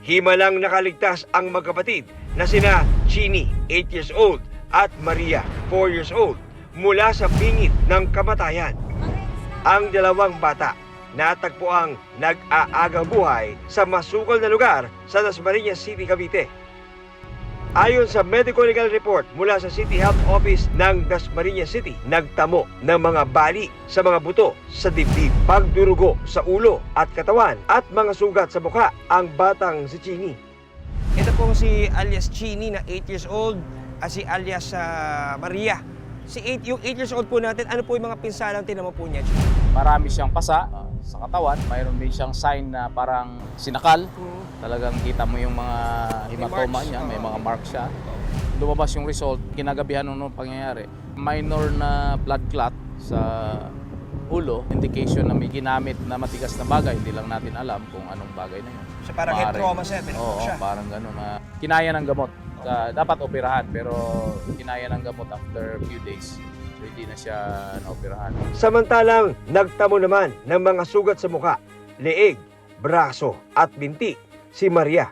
Himalang nakaligtas ang magkapatid na sina Chini, 8 years old, at Maria, 4 years old, mula sa bingit ng kamatayan. Ang dalawang bata natagpuang nag-aagang buhay sa masukal na lugar sa Dasmariñas City, Cavite. Ayon sa medical legal report mula sa City Health Office ng Dasmariñas City, nagtamo ng mga bali sa mga buto sa dibdib, pagdurugo sa ulo at katawan at mga sugat sa mukha ang batang si Chini. Ito pong si alias Chini na 8 years old at si alias Maria. Yung 8 years old po natin, ano po yung mga pinsalang tinamo po niya, Chini? Marami siyang pasa sa katawan. Mayroon din siyang sign na parang sinakal. Talagang kita mo yung mga hematoma niya, may mga marks siya. Lumabas yung result, kinagabihan nung pangyayari. Minor na blood clot sa ulo, indication na may ginamit na matigas na bagay. Hindi lang natin alam kung anong bagay na yun. So parang head trauma siya, Oo, parang gano'n. Kinaya ng gamot. Dapat operahan, pero kinaya ng gamot after a few days. So hindi na siya naoperahan. Samantalang nagtamo naman ng mga sugat sa mukha, leeg, braso at binti si Maria.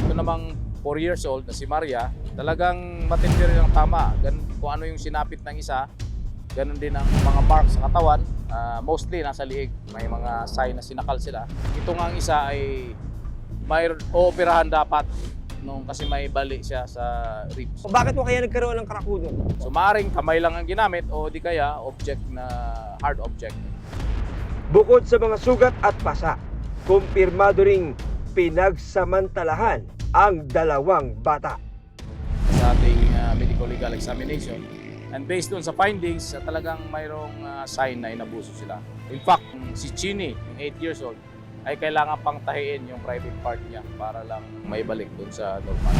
Ito namang 4 years old na si Maria, talagang matindi rin ang tama. Kung ano yung sinapit ng isa, ganun din ang mga marks sa katawan. Mostly nasa liig, may mga sign na sinakal sila. Ito nga ang isa ay may ooperahan dapat kasi may bali siya sa ribs. Bakit mo kaya nagkaroon ng karakudo? So maaaring kamay lang ang ginamit o di kaya object na hard object. Bukod sa mga sugat at pasa, kumpirmado ring pinagsamantalahan ang dalawang bata. Sa ating medical legal examination, and based on sa findings, talagang mayroong sign na inabuso sila. In fact, si Chini, yung 8 years old, ay kailangan pang tahiin yung private part niya para lang may balik dun sa normal.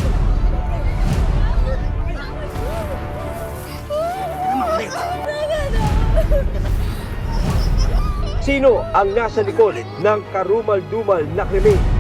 Sino ang nasa likod ng karumal-dumal na krimen?